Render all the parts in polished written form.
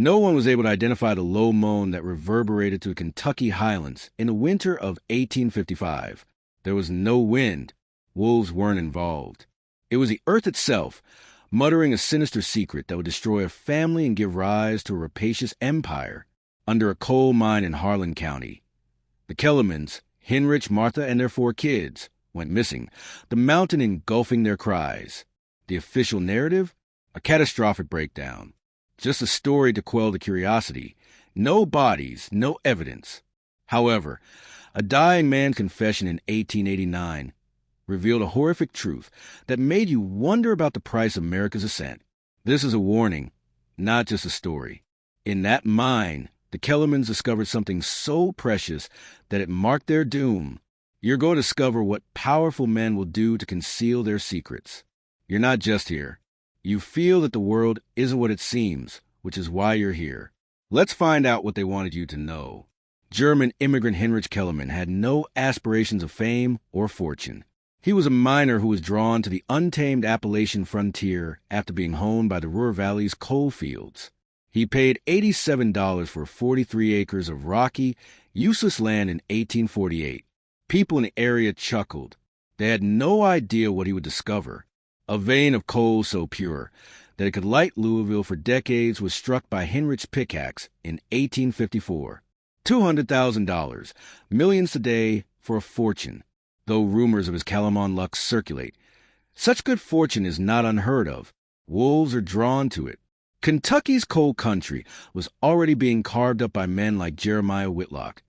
No one was able to identify the low moan that reverberated through the Kentucky Highlands in the winter of 1855. There was no wind. Wolves weren't involved. It was the earth itself, muttering a sinister secret that would destroy a family and give rise to a rapacious empire under a coal mine in Harlan County. The Kellermans, Hinrich, Martha, and their 4 kids, went missing, the mountain engulfing their cries. The official narrative? A catastrophic breakdown. Just a story to quell the curiosity. No bodies, no evidence. However, a dying man's confession in 1889 revealed a horrific truth that made you wonder about the price of America's ascent. This is a warning, not just a story. In that mine, the Kellermans discovered something so precious that it marked their doom. You're going to discover what powerful men will do to conceal their secrets. You're not just here. You feel that the world isn't what it seems, which is why you're here. Let's find out what they wanted you to know. German immigrant Hinrich Kellerman had no aspirations of fame or fortune. He was a miner who was drawn to the untamed Appalachian frontier after being honed by the Ruhr Valley's coal fields. He paid $87 for 43 acres of rocky, useless land in 1848. People in the area chuckled. They had no idea what he would discover. A vein of coal so pure that it could light Louisville for decades was struck by Hinrich's pickaxe in 1854. $200,000, millions today for a fortune, though rumors of his Kellerman luck circulate. Such good fortune is not unheard of. Wolves are drawn to it. Kentucky's coal country was already being carved up by men like Jeremiah Whitlock,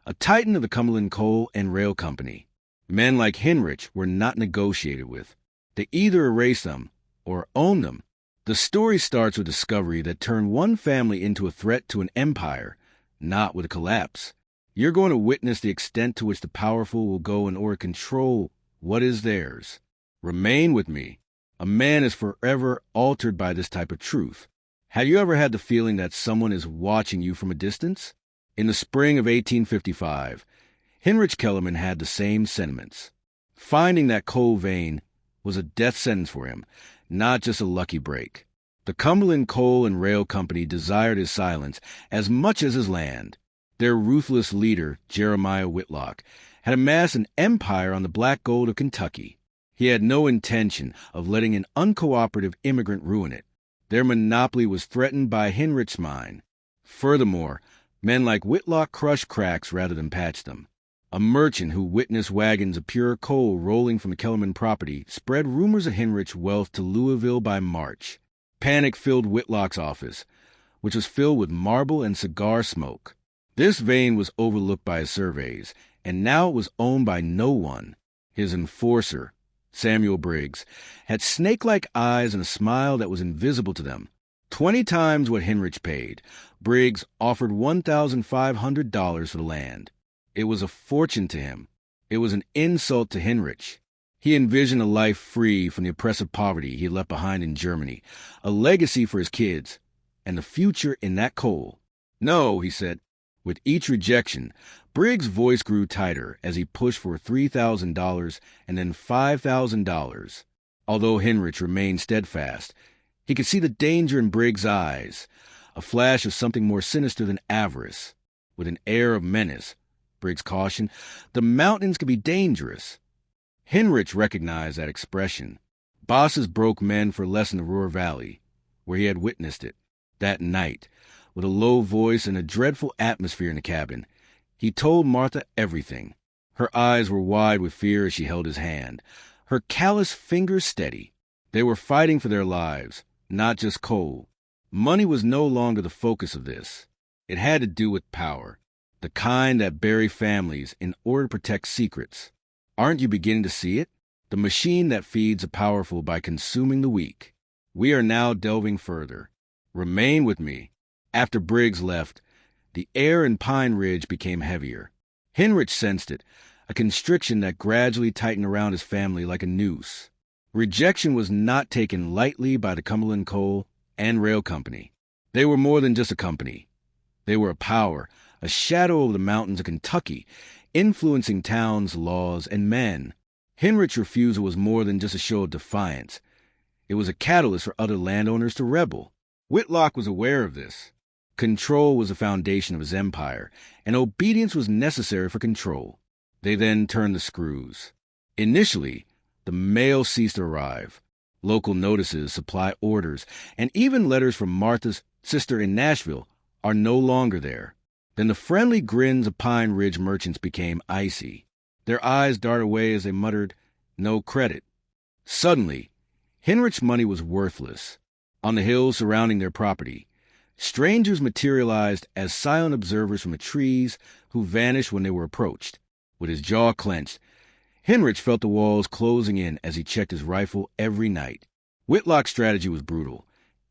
a titan of the Cumberland Coal and Rail Company. Men like Hinrich were not negotiated with. They either erased them or owned them. The story starts with discovery that turned one family into a threat to an empire, not with a collapse. You're going to witness the extent to which the powerful will go in order to control what is theirs. Remain with me. A man is forever altered by this type of truth. Have you ever had the feeling that someone is watching you from a distance? In the spring of 1855, Hinrich Kellerman had the same sentiments. Finding that coal vein was a death sentence for him, not just a lucky break. The Cumberland Coal and Rail Company desired his silence as much as his land. Their ruthless leader, Jeremiah Whitlock, had amassed an empire on the black gold of Kentucky. He had no intention of letting an uncooperative immigrant ruin it. Their monopoly was threatened by Hinrich's mine. Furthermore, men like Whitlock crushed cracks rather than patched them. A merchant who witnessed wagons of pure coal rolling from the Kellerman property spread rumors of Hinrich's wealth to Louisville by March. Panic filled Whitlock's office, which was filled with marble and cigar smoke. This vein was overlooked by his surveys, and now it was owned by no one. His enforcer, Samuel Briggs, had snake-like eyes and a smile that was invisible to them. 20 times what Hinrich paid, Briggs offered $1,500 for the land. It was a fortune to him. It was an insult to Hinrich. He envisioned a life free from the oppressive poverty he had left behind in Germany, a legacy for his kids, and the future in that coal. No, he said. With each rejection, Briggs' voice grew tighter as he pushed for $3,000 and then $5,000. Although Hinrich remained steadfast, he could see the danger in Briggs' eyes, a flash of something more sinister than avarice. With an air of menace, Briggs cautioned, the mountains could be dangerous. Hinrich recognized that expression. Bosses broke men for less in the Ruhr Valley, where he had witnessed it. That night, with a low voice and a dreadful atmosphere in the cabin, he told Martha everything. Her eyes were wide with fear as she held his hand, her callous fingers steady. They were fighting for their lives, not just coal. Money was no longer the focus of this. It had to do with power, the kind that bury families in order to protect secrets. Aren't you beginning to see it? The machine that feeds the powerful by consuming the weak. We are now delving further. Remain with me. After Briggs left, the air in Pine Ridge became heavier. Hinrich sensed it, a constriction that gradually tightened around his family like a noose. Rejection was not taken lightly by the Cumberland Coal and Rail Company. They were more than just a company. They were a power, a shadow over the mountains of Kentucky, influencing towns, laws, and men. Hinrich's refusal was more than just a show of defiance. It was a catalyst for other landowners to rebel. Whitlock was aware of this. Control was the foundation of his empire, and obedience was necessary for control. They then turned the screws. Initially, the mail ceased to arrive. Local notices, supply orders, and even letters from Martha's sister in Nashville are no longer there. Then the friendly grins of Pine Ridge merchants became icy. Their eyes darted away as they muttered, "No credit." Suddenly, Hinrich's money was worthless. On the hills surrounding their property, strangers materialized as silent observers from the trees who vanished when they were approached. With his jaw clenched, Hinrich felt the walls closing in as he checked his rifle every night. Whitlock's strategy was brutal.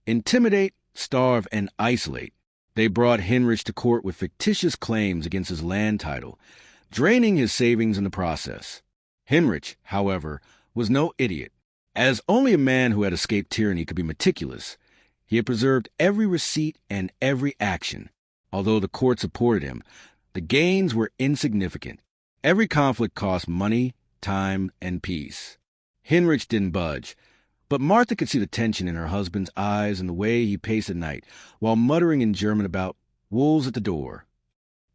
Intimidate, starve, and isolate. They brought Hinrich to court with fictitious claims against his land title, draining his savings in the process. Hinrich, however, was no idiot. As only a man who had escaped tyranny could be meticulous, he had preserved every receipt and every action. Although the court supported him, the gains were insignificant. Every conflict cost money, time, and peace. Hinrich didn't budge, but Martha could see the tension in her husband's eyes and the way he paced at night, while muttering in German about wolves at the door.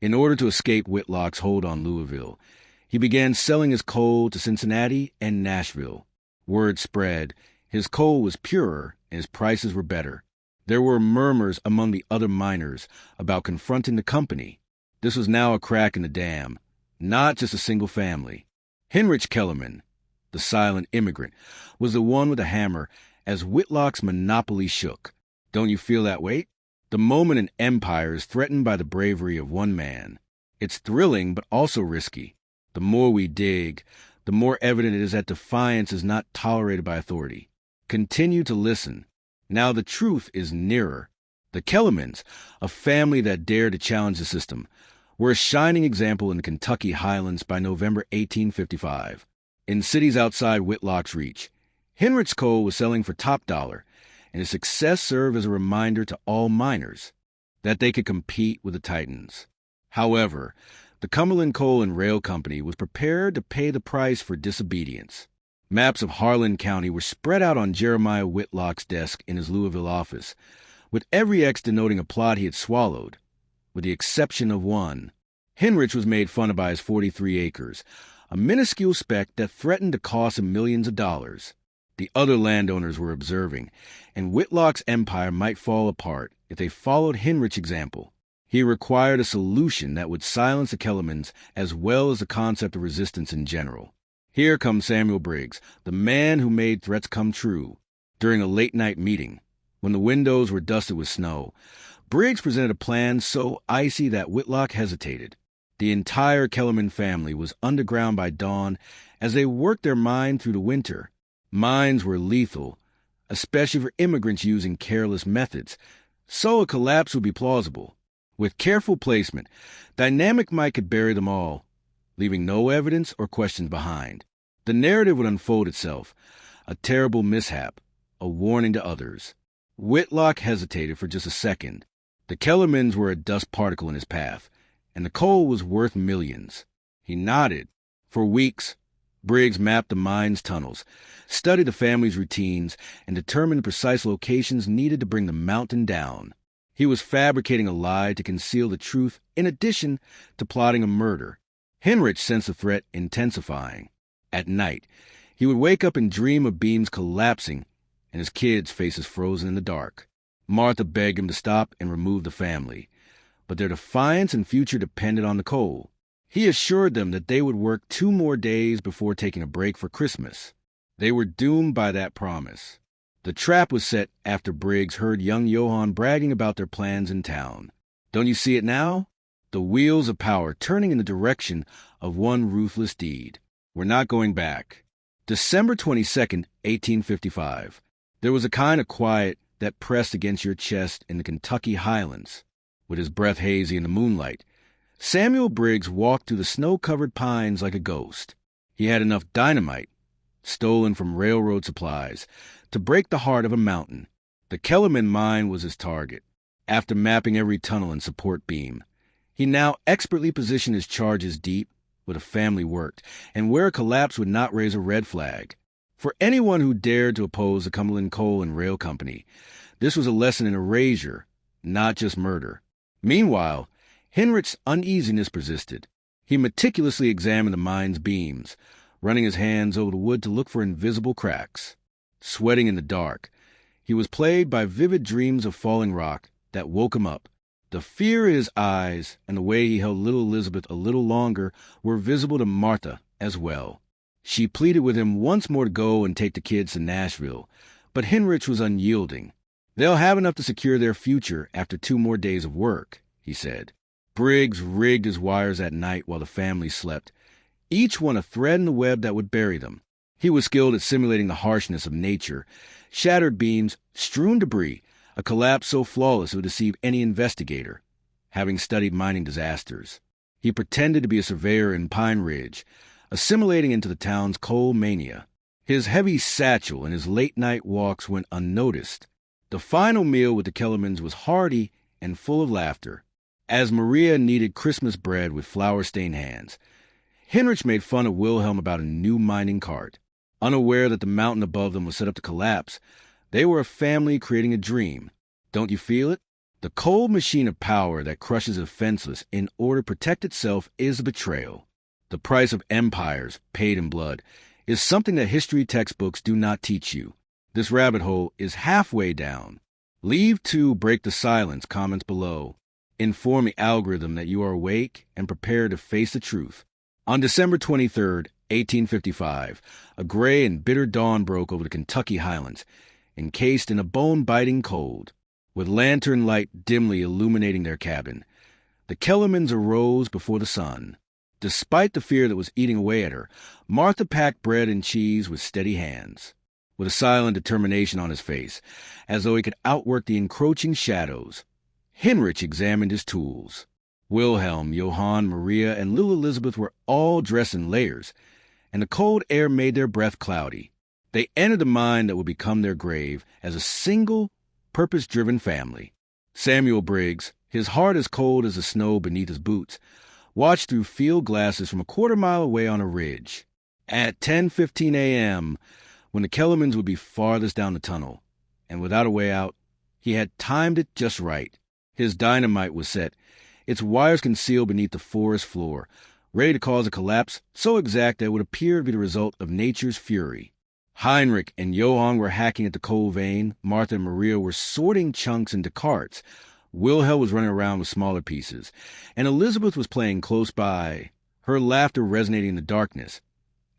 In order to escape Whitlock's hold on Louisville, he began selling his coal to Cincinnati and Nashville. Word spread, his coal was purer and his prices were better. There were murmurs among the other miners about confronting the company. This was now a crack in the dam, not just a single family. Hinrich Kellerman, the silent immigrant, was the one with the hammer as Whitlock's monopoly shook. Don't you feel that weight? The moment an empire is threatened by the bravery of one man. It's thrilling but also risky. The more we dig, the more evident it is that defiance is not tolerated by authority. Continue to listen. Now the truth is nearer. The Kellermans, a family that dared to challenge the system, were a shining example in the Kentucky Highlands by November 1855. In cities outside Whitlock's reach, Hinrich's coal was selling for top dollar, and his success served as a reminder to all miners that they could compete with the Titans. However, the Cumberland Coal and Rail Company was prepared to pay the price for disobedience. Maps of Harlan County were spread out on Jeremiah Whitlock's desk in his Louisville office, with every X denoting a plot he had swallowed, with the exception of one. Hinrich was made fun of by his 43 acres, a minuscule speck that threatened to cost him millions of dollars. The other landowners were observing, and Whitlock's empire might fall apart if they followed Hinrich's example. He required a solution that would silence the Kellermans as well as the concept of resistance in general. Here comes Samuel Briggs, the man who made threats come true. During a late-night meeting, when the windows were dusted with snow, Briggs presented a plan so icy that Whitlock hesitated. The entire Kellerman family was underground by dawn as they worked their mine through the winter. Mines were lethal, especially for immigrants using careless methods, so a collapse would be plausible. With careful placement, Dynamic Mike could bury them all, leaving no evidence or questions behind. The narrative would unfold itself, a terrible mishap, a warning to others. Whitlock hesitated for just a second. The Kellermans were a dust particle in his path, and the coal was worth millions. He nodded. For weeks, Briggs mapped the mine's tunnels, studied the family's routines, and determined the precise locations needed to bring the mountain down. He was fabricating a lie to conceal the truth in addition to plotting a murder. Hinrich sensed the threat intensifying. At night, he would wake up and dream of beams collapsing and his kids' faces frozen in the dark. Martha begged him to stop and remove the family, but their defiance and future depended on the coal. He assured them that they would work 2 more days before taking a break for Christmas. They were doomed by that promise. The trap was set after Briggs heard young Johann bragging about their plans in town. Don't you see it now? The wheels of power turning in the direction of one ruthless deed. We're not going back. December 22nd, 1855. There was a kind of quiet that pressed against your chest in the Kentucky Highlands. With his breath hazy in the moonlight, Samuel Briggs walked through the snow-covered pines like a ghost. He had enough dynamite, stolen from railroad supplies, to break the heart of a mountain. The Kellerman mine was his target. After mapping every tunnel and support beam, he now expertly positioned his charges deep, where the family worked, and where a collapse would not raise a red flag. For anyone who dared to oppose the Cumberland Coal and Rail Company, this was a lesson in erasure, not just murder. Meanwhile, Hinrich's uneasiness persisted. He meticulously examined the mine's beams, running his hands over the wood to look for invisible cracks. Sweating in the dark, he was plagued by vivid dreams of falling rock that woke him up. The fear in his eyes and the way he held little Elizabeth a little longer were visible to Martha as well. She pleaded with him once more to go and take the kids to Nashville, but Hinrich was unyielding. "They'll have enough to secure their future after 2 more days of work," he said. Briggs rigged his wires at night while the family slept, each one a thread in the web that would bury them. He was skilled at simulating the harshness of nature. Shattered beams, strewn debris, a collapse so flawless it would deceive any investigator. Having studied mining disasters, he pretended to be a surveyor in Pine Ridge, assimilating into the town's coal mania. His heavy satchel and his late-night walks went unnoticed. The final meal with the Kellermans was hearty and full of laughter. As Maria kneaded Christmas bread with flour-stained hands, Hinrich made fun of Wilhelm about a new mining cart. Unaware that the mountain above them was set up to collapse, they were a family creating a dream. Don't you feel it? The cold machine of power that crushes the defenseless in order to protect itself is a betrayal. The price of empires, paid in blood, is something that history textbooks do not teach you. This rabbit hole is halfway down. Leave to break the silence comments below. Inform the algorithm that you are awake and prepared to face the truth. On December 23rd, 1855, a gray and bitter dawn broke over the Kentucky Highlands, encased in a bone-biting cold. With lantern light dimly illuminating their cabin, the Kellermans arose before the sun. Despite the fear that was eating away at her, Martha packed bread and cheese with steady hands, with a silent determination on his face, as though he could outwork the encroaching shadows. Hinrich examined his tools. Wilhelm, Johann, Maria, and little Elizabeth were all dressed in layers, and the cold air made their breath cloudy. They entered the mine that would become their grave as a single, purpose-driven family. Samuel Briggs, his heart as cold as the snow beneath his boots, watched through field glasses from a quarter-mile away on a ridge. At 10:15 a.m., when the Kellermans would be farthest down the tunnel, and without a way out, he had timed it just right. His dynamite was set, its wires concealed beneath the forest floor, ready to cause a collapse so exact that it would appear to be the result of nature's fury. Hinrich and Johann were hacking at the coal vein. Martha and Maria were sorting chunks into carts. Wilhelm was running around with smaller pieces, and Elizabeth was playing close by, her laughter resonating in the darkness,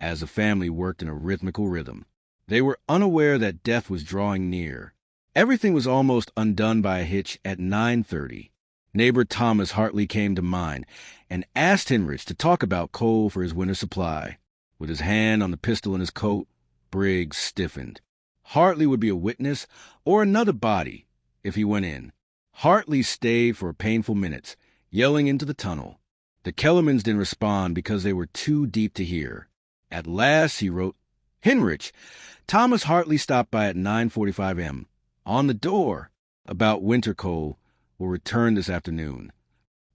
as the family worked in a rhythmical rhythm. They were unaware that death was drawing near. Everything was almost undone by a hitch at 9:30. Neighbor Thomas Hartley came to mind and asked Hinrich to talk about coal for his winter supply. With his hand on the pistol in his coat, Briggs stiffened. Hartley would be a witness or another body if he went in. Hartley stayed for painful minutes, yelling into the tunnel. The Kellermans didn't respond because they were too deep to hear. At last he wrote, "Hinrich, Thomas Hartley stopped by at 9:45 a.m. On the door about winter coal. Will return this afternoon."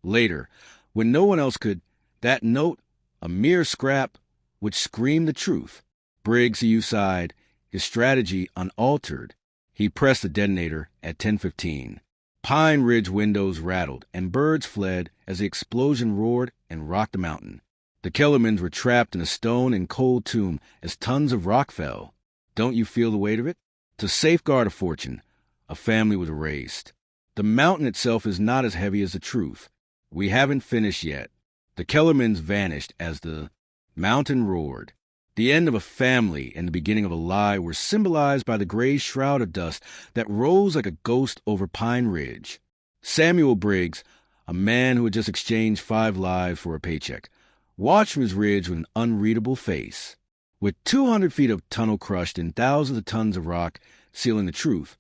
Later, when no one else could, that note, a mere scrap, would scream the truth. Briggs, he sighed, his strategy unaltered. He pressed the detonator at 10:15. Pine Ridge windows rattled, and birds fled as the explosion roared and rocked the mountain. The Kellermans were trapped in a stone and coal tomb as tons of rock fell. Don't you feel the weight of it? To safeguard a fortune, a family was erased. The mountain itself is not as heavy as the truth. We haven't finished yet. The Kellermans vanished as the mountain roared. The end of a family and the beginning of a lie were symbolized by the gray shroud of dust that rose like a ghost over Pine Ridge. Samuel Briggs, a man who had just exchanged 5 lives for a paycheck, watched from his ridge with an unreadable face. With 200 feet of tunnel crushed and thousands of tons of rock sealing the truth,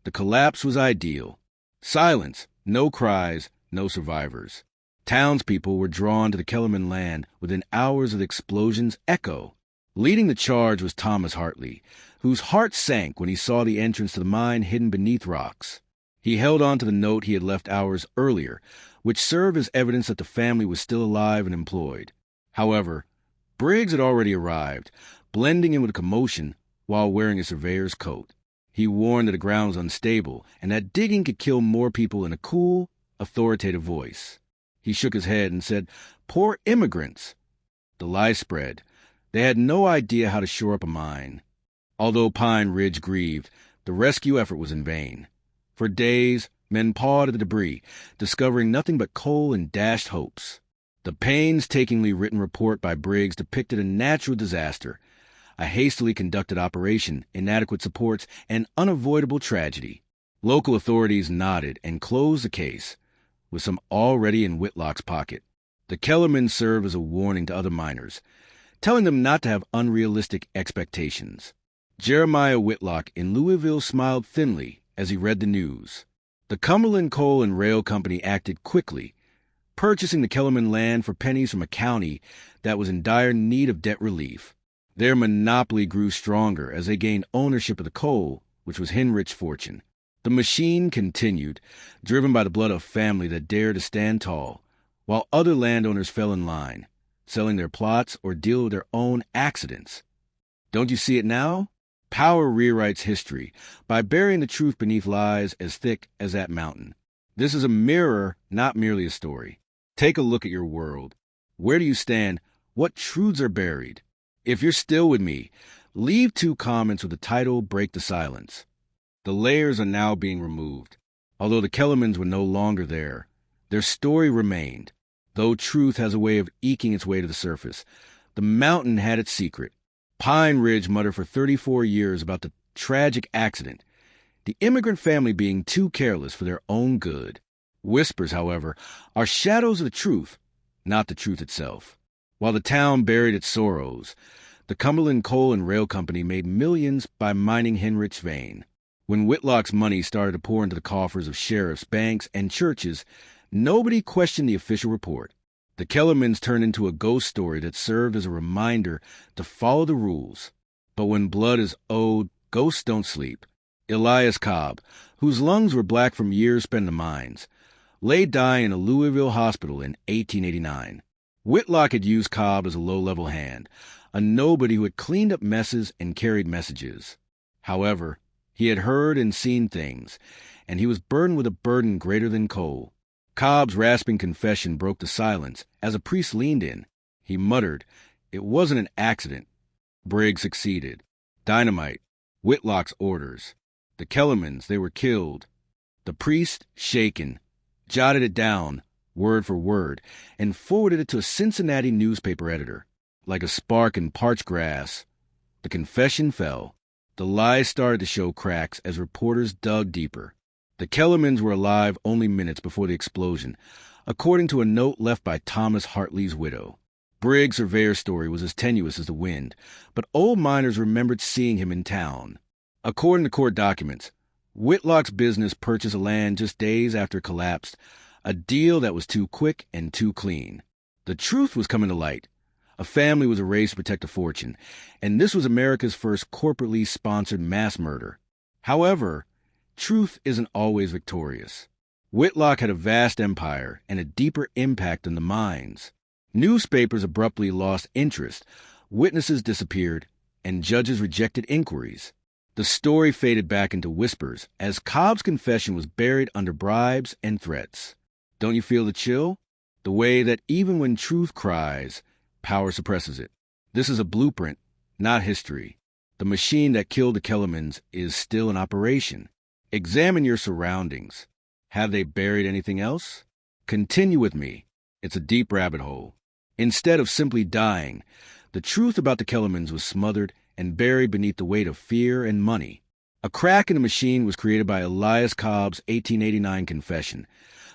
the collapse was ideal. Silence, no cries, no survivors. Townspeople were drawn to the Kellerman land within hours of the explosion's echo. Leading the charge was Thomas Hartley, whose heart sank when he saw the entrance to the mine hidden beneath rocks. He held on to the note he had left hours earlier, which served as evidence that the family was still alive and employed. However, Briggs had already arrived, blending in with the commotion while wearing a surveyor's coat. He warned that the ground was unstable and that digging could kill more people in a cool, authoritative voice. He shook his head and said, "Poor immigrants." The lie spread. They had no idea how to shore up a mine. Although Pine Ridge grieved, the rescue effort was in vain. For days, men pawed at the debris, discovering nothing but coal and dashed hopes. The painstakingly written report by Briggs depicted a natural disaster, a hastily conducted operation, inadequate supports, and unavoidable tragedy. Local authorities nodded and closed the case, with some already in Whitlock's pocket. The Kellerman served as a warning to other miners, telling them not to have unrealistic expectations. Jeremiah Whitlock in Louisville smiled thinly as he read the news. The Cumberland Coal and Rail Company acted quickly, purchasing the Kellerman land for pennies from a county that was in dire need of debt relief. Their monopoly grew stronger as they gained ownership of the coal, which was Hinrich's fortune. The machine continued, driven by the blood of a family that dared to stand tall, while other landowners fell in line, selling their plots or deal with their own accidents. Don't you see it now? Power rewrites history by burying the truth beneath lies as thick as that mountain. This is a mirror, not merely a story. Take a look at your world. Where do you stand? What truths are buried? If you're still with me, leave 2 comments with the title "Break the Silence." The layers are now being removed. Although the Kellermans were no longer there, their story remained. Though truth has a way of eking its way to the surface, the mountain had its secret. Pine Ridge muttered for 34 years about the tragic accident, the immigrant family being too careless for their own good. Whispers, however, are shadows of the truth, not the truth itself. While the town buried its sorrows, the Cumberland Coal and Rail Company made millions by mining Hinrich's vein. When Whitlock's money started to pour into the coffers of sheriffs, banks, and churches, nobody questioned the official report. The Kellermans turned into a ghost story that served as a reminder to follow the rules. But when blood is owed, ghosts don't sleep. Elias Cobb, whose lungs were black from years spent in the mines, lay dying in a Louisville hospital in 1889. Whitlock had used Cobb as a low-level hand, a nobody who had cleaned up messes and carried messages. However, he had heard and seen things, and he was burdened with a burden greater than coal. Cobb's rasping confession broke the silence as a priest leaned in. He muttered, "It wasn't an accident." Briggs succeeded. Dynamite. Whitlock's orders. The Kellermans, they were killed. The priest, shaken, jotted it down, word for word, and forwarded it to a Cincinnati newspaper editor. Like a spark in parched grass, the confession fell. The lies started to show cracks as reporters dug deeper. The Kellermans were alive only minutes before the explosion, according to a note left by Thomas Hartley's widow. Briggs' surveyor's story was as tenuous as the wind, but old miners remembered seeing him in town. According to court documents, Whitlock's business purchased land just days after it collapsed, a deal that was too quick and too clean. The truth was coming to light. A family was erased to protect a fortune, and this was America's first corporately sponsored mass murder. However, truth isn't always victorious. Whitlock had a vast empire and a deeper impact than the mines. Newspapers abruptly lost interest, witnesses disappeared, and judges rejected inquiries. The story faded back into whispers as Cobb's confession was buried under bribes and threats. Don't you feel the chill? The way that even when truth cries, power suppresses it. This is a blueprint, not history. The machine that killed the Kellermans is still in operation. Examine your surroundings. Have they buried anything else? Continue with me. It's a deep rabbit hole. Instead of simply dying, the truth about the Kellermans was smothered and buried beneath the weight of fear and money. A crack in the machine was created by Elias Cobb's 1889 confession.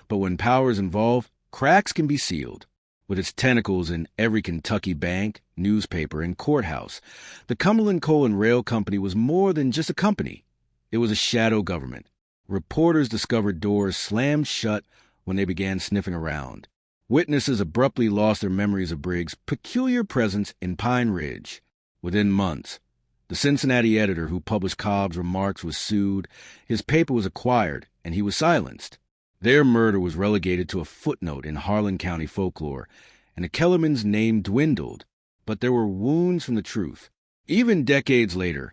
But when power is involved, cracks can be sealed. With its tentacles in every Kentucky bank, newspaper, and courthouse, the Cumberland Coal and Rail Company was more than just a company. It was a shadow government. Reporters discovered doors slammed shut when they began sniffing around. Witnesses abruptly lost their memories of Briggs' peculiar presence in Pine Ridge. Within months, the Cincinnati editor who published Cobb's remarks was sued, his paper was acquired, and he was silenced. Their murder was relegated to a footnote in Harlan County folklore, and the Kellerman's name dwindled, but there were wounds from the truth. Even decades later,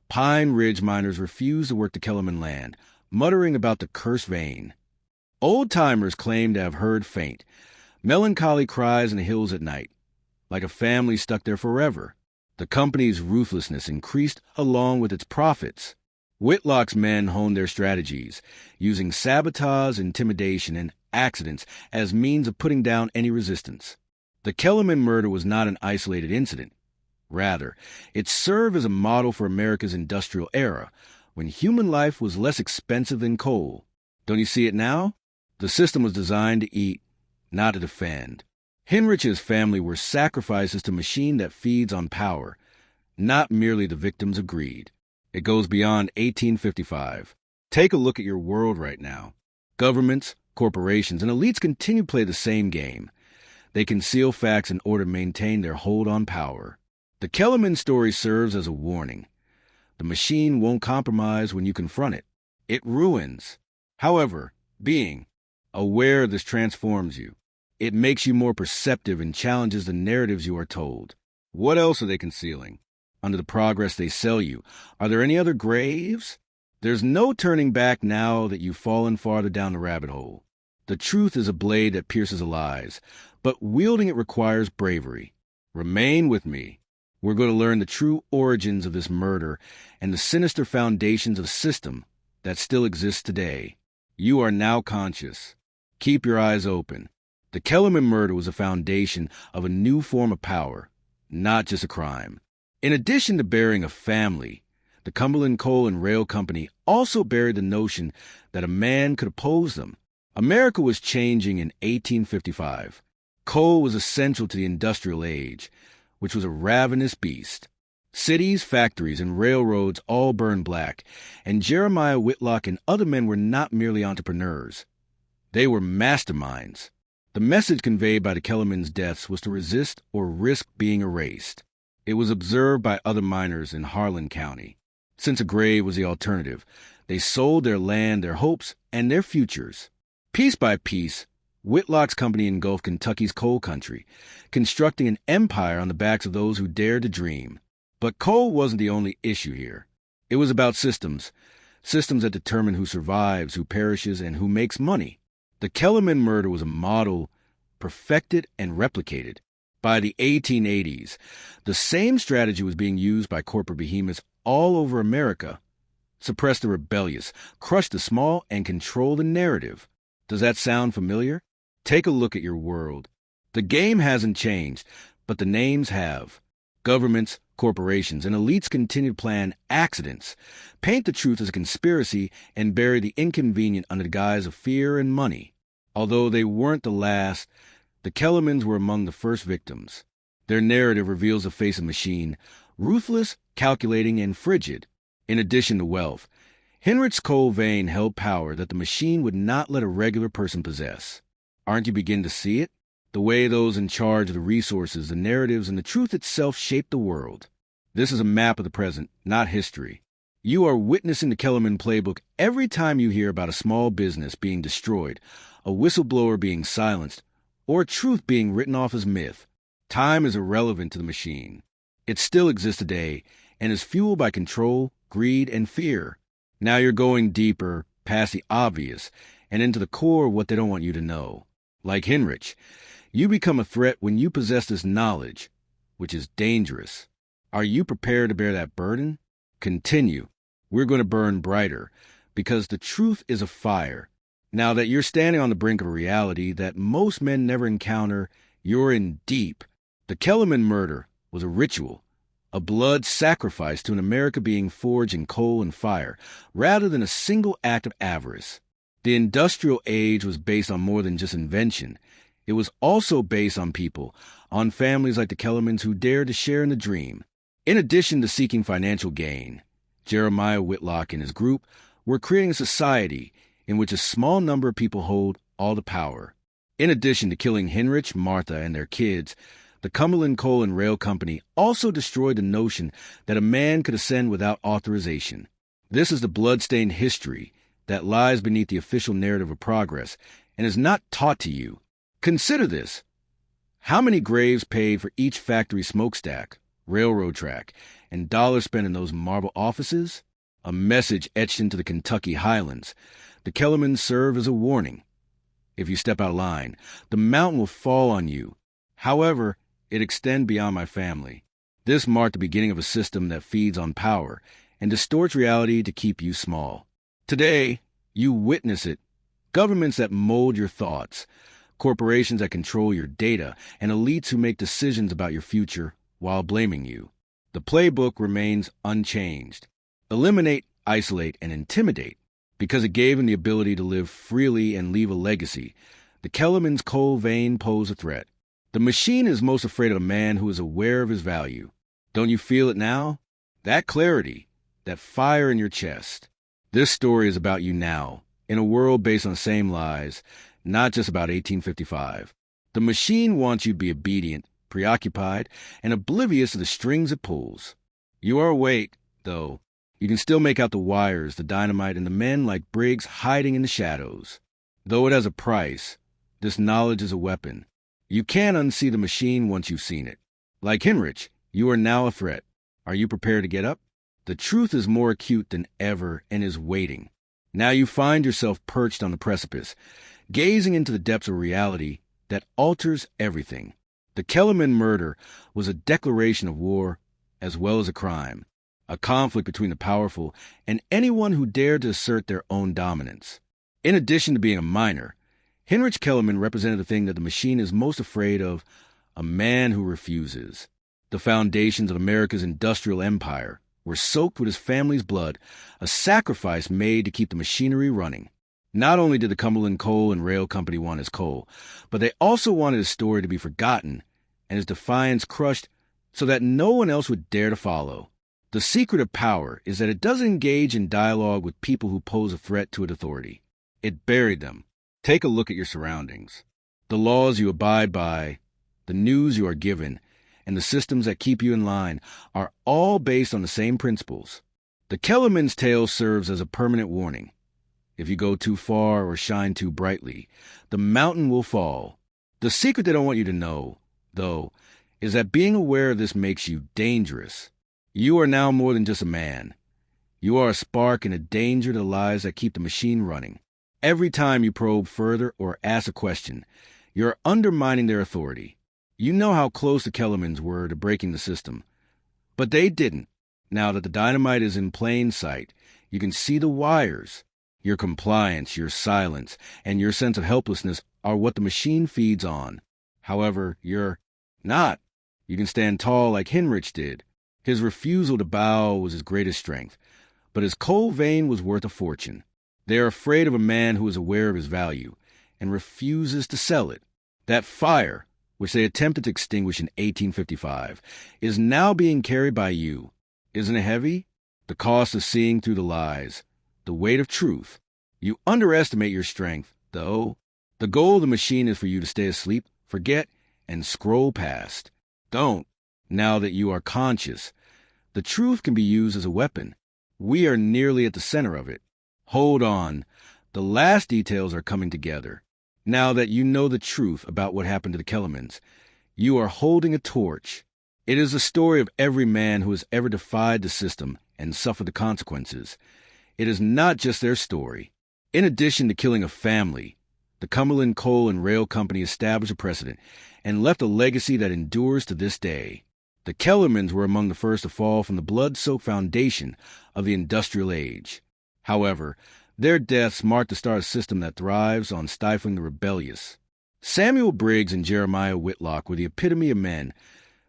Pine Ridge miners refused to work the Kellerman land, muttering about the cursed vein. Old-timers claim to have heard faint, melancholy cries in the hills at night, like a family stuck there forever. The company's ruthlessness increased along with its profits. Whitlock's men honed their strategies, using sabotage, intimidation, and accidents as means of putting down any resistance. The Kellerman murder was not an isolated incident. Rather, it served as a model for America's industrial era, when human life was less expensive than coal. Don't you see it now? The system was designed to eat, not to defend. Hinrich's family were sacrifices to a machine that feeds on power, not merely the victims of greed. It goes beyond 1855. Take a look at your world right now. Governments, corporations, and elites continue to play the same game. They conceal facts in order to maintain their hold on power. The Kellerman story serves as a warning. The machine won't compromise when you confront it. It ruins. However, being aware of this transforms you. It makes you more perceptive and challenges the narratives you are told. What else are they concealing? Under the progress they sell you, are there any other graves? There's no turning back now that you've fallen farther down the rabbit hole. The truth is a blade that pierces the lies, but wielding it requires bravery. Remain with me. We're going to learn the true origins of this murder and the sinister foundations of a system that still exists today. You are now conscious. Keep your eyes open. The Kellerman murder was a foundation of a new form of power, not just a crime. In addition to burying a family, the Cumberland Coal and Rail Company also buried the notion that a man could oppose them. America was changing in 1855. Coal was essential to the industrial age, which was a ravenous beast. Cities, factories, and railroads all burned black, and Jeremiah Whitlock and other men were not merely entrepreneurs. They were masterminds. The message conveyed by the Kellerman's deaths was to resist or risk being erased. It was observed by other miners in Harlan County. Since a grave was the alternative, they sold their land, their hopes, and their futures. Piece by piece, Whitlock's company engulfed Kentucky's coal country, constructing an empire on the backs of those who dared to dream. But coal wasn't the only issue here. It was about systems that determine who survives, who perishes, and who makes money. The Kellerman murder was a model perfected and replicated. By the 1880s, the same strategy was being used by corporate behemoths all over America. Suppress the rebellious, crush the small, and control the narrative. Does that sound familiar? Take a look at your world. The game hasn't changed, but the names have. Governments, corporations, and elites continue to plan accidents, paint the truth as a conspiracy, and bury the inconvenient under the guise of fear and money. Although they weren't the last, the Kellermans were among the first victims. Their narrative reveals the face of a machine, ruthless, calculating, and frigid. In addition to wealth, Hinrich's coal vein held power that the machine would not let a regular person possess. Aren't you beginning to see it? The way those in charge of the resources, the narratives, and the truth itself shape the world. This is a map of the present, not history. You are witnessing the Kellerman playbook every time you hear about a small business being destroyed, a whistleblower being silenced, or truth being written off as myth. Time is irrelevant to the machine. It still exists today and is fueled by control, greed, and fear. Now you're going deeper, past the obvious, and into the core of what they don't want you to know. Like Hinrich, you become a threat when you possess this knowledge, which is dangerous. Are you prepared to bear that burden? Continue. We're going to burn brighter, because the truth is a fire. Now that you're standing on the brink of a reality that most men never encounter, you're in deep. The Kellerman murder was a ritual, a blood sacrifice to an America being forged in coal and fire, rather than a single act of avarice. The industrial age was based on more than just invention. It was also based on people, on families like the Kellermans who dared to share in the dream. In addition to seeking financial gain, Jeremiah Whitlock and his group were creating a society in which a small number of people hold all the power. In addition to killing Hinrich, Martha, and their kids, the Cumberland Coal and Rail Company also destroyed the notion that a man could ascend without authorization. This is the blood-stained history that lies beneath the official narrative of progress and is not taught to you. Consider this. How many graves paid for each factory smokestack, railroad track, and dollars spent in those marble offices? A message etched into the Kentucky Highlands. The Kellermans serve as a warning. If you step out of line, the mountain will fall on you. However, it extends beyond my family. This marked the beginning of a system that feeds on power and distorts reality to keep you small. Today, you witness it. Governments that mold your thoughts, corporations that control your data, and elites who make decisions about your future while blaming you. The playbook remains unchanged. Eliminate, isolate, and intimidate. Because it gave him the ability to live freely and leave a legacy, the Kellerman's cold vein pose a threat. The machine is most afraid of a man who is aware of his value. Don't you feel it now? That clarity, that fire in your chest. This story is about you now, in a world based on the same lies, not just about 1855. The machine wants you to be obedient, preoccupied, and oblivious to the strings it pulls. You are awake, though. You can still make out the wires, the dynamite, and the men like Briggs hiding in the shadows. Though it has a price, this knowledge is a weapon. You can't unsee the machine once you've seen it. Like Hinrich, you are now a threat. Are you prepared to get up? The truth is more acute than ever and is waiting. Now you find yourself perched on the precipice, gazing into the depths of reality that alters everything. The Kellerman murder was a declaration of war as well as a crime, a conflict between the powerful and anyone who dared to assert their own dominance. In addition to being a minor, Hinrich Kellerman represented the thing that the machine is most afraid of, a man who refuses. The foundations of America's industrial empire were soaked with his family's blood, a sacrifice made to keep the machinery running. Not only did the Cumberland Coal and Rail Company want his coal, but they also wanted his story to be forgotten and his defiance crushed so that no one else would dare to follow. The secret of power is that it doesn't engage in dialogue with people who pose a threat to its authority. It buried them. Take a look at your surroundings. The laws you abide by, the news you are given, and the systems that keep you in line are all based on the same principles. The Kellerman's tale serves as a permanent warning. If you go too far or shine too brightly, the mountain will fall. The secret they don't want you to know, though, is that being aware of this makes you dangerous. You are now more than just a man. You are a spark and a danger to the lies that keep the machine running. Every time you probe further or ask a question, you're undermining their authority. You know how close the Kellermans were to breaking the system. But they didn't. Now that the dynamite is in plain sight, you can see the wires. Your compliance, your silence, and your sense of helplessness are what the machine feeds on. However, you're not. You can stand tall like Hinrich did. His refusal to bow was his greatest strength, but his cold vein was worth a fortune. They are afraid of a man who is aware of his value and refuses to sell it. That fire, which they attempted to extinguish in 1855, is now being carried by you. Isn't it heavy? The cost of seeing through the lies, the weight of truth. You underestimate your strength, though. The goal of the machine is for you to stay asleep, forget, and scroll past. Don't. Now that you are conscious, the truth can be used as a weapon. We are nearly at the center of it. Hold on. The last details are coming together. Now that you know the truth about what happened to the Kellermans, you are holding a torch. It is the story of every man who has ever defied the system and suffered the consequences. It is not just their story. In addition to killing a family, the Cumberland Coal and Rail Company established a precedent and left a legacy that endures to this day. The Kellermans were among the first to fall from the blood-soaked foundation of the industrial age. However, their deaths marked the start of a system that thrives on stifling the rebellious. Samuel Briggs and Jeremiah Whitlock were the epitome of men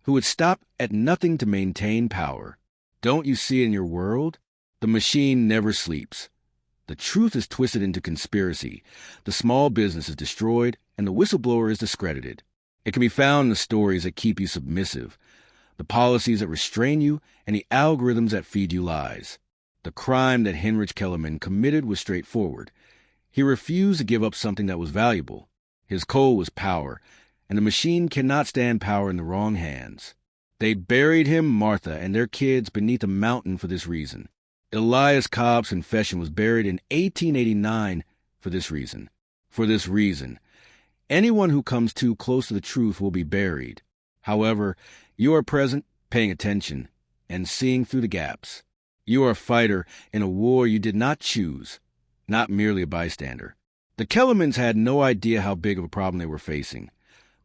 who would stop at nothing to maintain power. Don't you see it in your world? The machine never sleeps. The truth is twisted into conspiracy. The small business is destroyed, and the whistleblower is discredited. It can be found in the stories that keep you submissive, the policies that restrain you, and the algorithms that feed you lies. The crime that Hinrich Kellerman committed was straightforward. He refused to give up something that was valuable. His coal was power, and the machine cannot stand power in the wrong hands. They buried him, Martha, and their kids beneath a mountain for this reason. Elias Cobb's confession was buried in 1889 for this reason. For this reason. Anyone who comes too close to the truth will be buried. However, you are present, paying attention, and seeing through the gaps. You are a fighter in a war you did not choose, not merely a bystander. The Kellermans had no idea how big of a problem they were facing.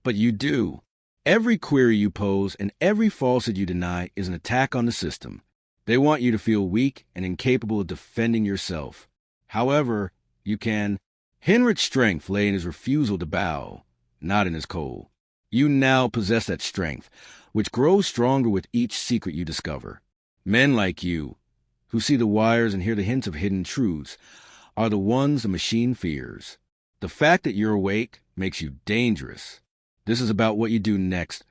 But you do. Every query you pose and every falsehood you deny is an attack on the system. They want you to feel weak and incapable of defending yourself. However, you can. Hinrich's strength lay in his refusal to bow, not in his coal. You now possess that strength, which grows stronger with each secret you discover. Men like you, who see the wires and hear the hints of hidden truths, are the ones the machine fears. The fact that you're awake makes you dangerous. This is about what you do next,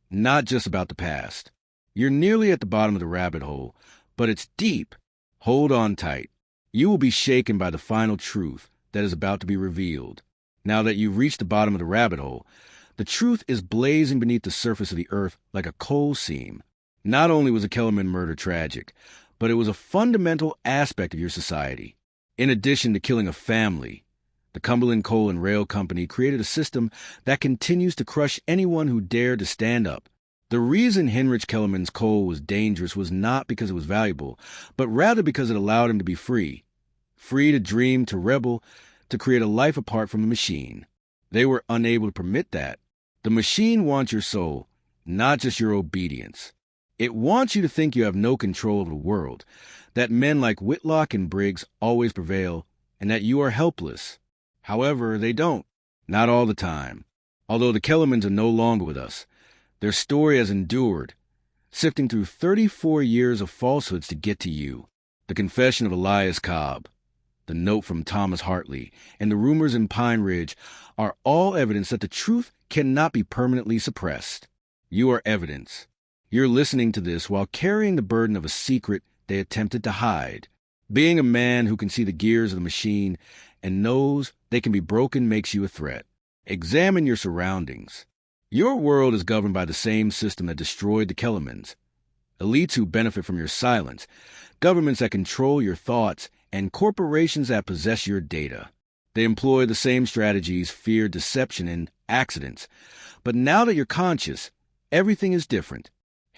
not just about the past. You're nearly at the bottom of the rabbit hole, but it's deep. Hold on tight. You will be shaken by the final truth that is about to be revealed. Now that you've reached the bottom of the rabbit hole, the truth is blazing beneath the surface of the earth like a coal seam. Not only was the Kellerman murder tragic, but it was a fundamental aspect of your society. In addition to killing a family, the Cumberland Coal and Rail Company created a system that continues to crush anyone who dared to stand up. The reason Hinrich Kellerman's coal was dangerous was not because it was valuable, but rather because it allowed him to be free. Free to dream, to rebel, to create a life apart from the machine. They were unable to permit that. The machine wants your soul, not just your obedience. It wants you to think you have no control over the world, that men like Whitlock and Briggs always prevail, and that you are helpless. However, they don't. Not all the time. Although the Kellermans are no longer with us, their story has endured, sifting through 34 years of falsehoods to get to you. The confession of Elias Cobb, the note from Thomas Hartley, and the rumors in Pine Ridge are all evidence that the truth cannot be permanently suppressed. You are evidence. You're listening to this while carrying the burden of a secret they attempted to hide. Being a man who can see the gears of the machine and knows they can be broken makes you a threat. Examine your surroundings. Your world is governed by the same system that destroyed the Kellermans. Elites who benefit from your silence, governments that control your thoughts, and corporations that possess your data. They employ the same strategies, fear, deception, and accidents. But now that you're conscious, everything is different.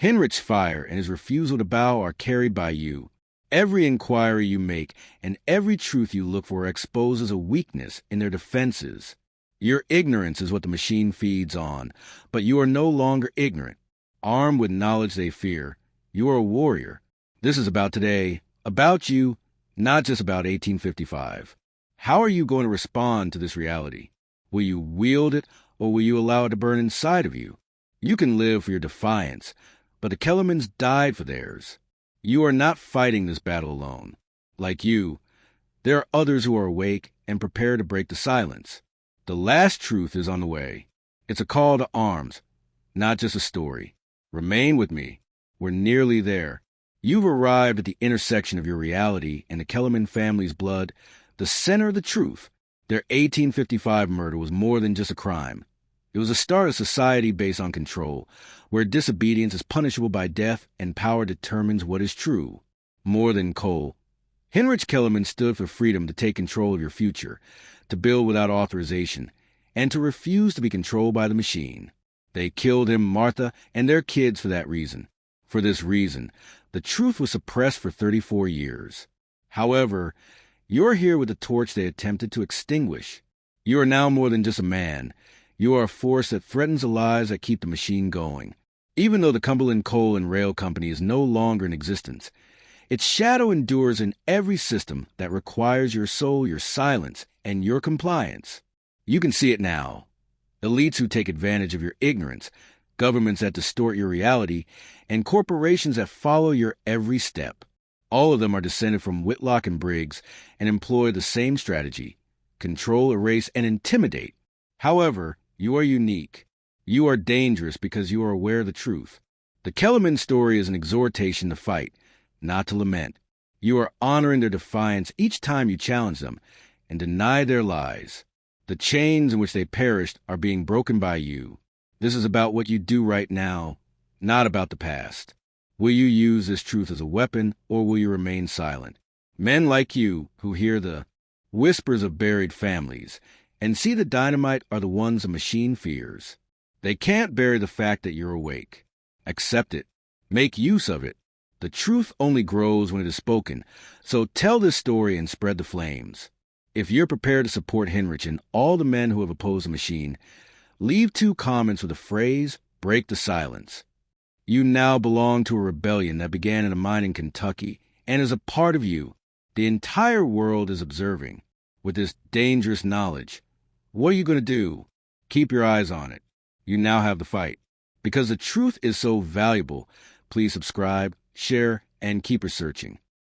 Hinrich's fire and his refusal to bow are carried by you. Every inquiry you make and every truth you look for exposes a weakness in their defenses. Your ignorance is what the machine feeds on, but you are no longer ignorant. Armed with knowledge they fear, you are a warrior. This is about today, about you, not just about 1855. How are you going to respond to this reality? Will you wield it, or will you allow it to burn inside of you? You can live for your defiance, but the Kellermans died for theirs. You are not fighting this battle alone. Like you, there are others who are awake and prepared to break the silence. The last truth is on the way. It's a call to arms, not just a story. Remain with me. We're nearly there. You've arrived at the intersection of your reality and the Kellerman family's blood, the center of the truth. Their 1855 murder was more than just a crime. It was a start of society based on control, where disobedience is punishable by death and power determines what is true. More than coal. Hinrich Kellerman stood for freedom to take control of your future, to build without authorization, and to refuse to be controlled by the machine. They killed him, Martha, and their kids for that reason. For this reason, the truth was suppressed for 34 years. However, you're here with the torch they attempted to extinguish. You are now more than just a man. You are a force that threatens the lives that keep the machine going. Even though the Cumberland Coal and Rail Company is no longer in existence, its shadow endures in every system that requires your soul, your silence, and your compliance. You can see it now. Elites who take advantage of your ignorance, governments that distort your reality, and corporations that follow your every step. All of them are descended from Whitlock and Briggs and employ the same strategy: control, erase, and intimidate. However, you are unique. You are dangerous because you are aware of the truth. The Kellerman story is an exhortation to fight, not to lament. You are honoring their defiance each time you challenge them and deny their lies. The chains in which they perished are being broken by you. This is about what you do right now, not about the past. Will you use this truth as a weapon, or will you remain silent? Men like you, who hear the whispers of buried families and see the dynamite, are the ones the machine fears. They can't bury the fact that you're awake. Accept it. Make use of it. The truth only grows when it is spoken, so tell this story and spread the flames. If you're prepared to support Hinrich and all the men who have opposed the machine, leave 2 comments with the phrase, "Break the silence." You now belong to a rebellion that began in a mine in Kentucky and is a part of you. The entire world is observing. With this dangerous knowledge, what are you going to do? Keep your eyes on it. You now have the fight. Because the truth is so valuable, please subscribe, share, and keep researching.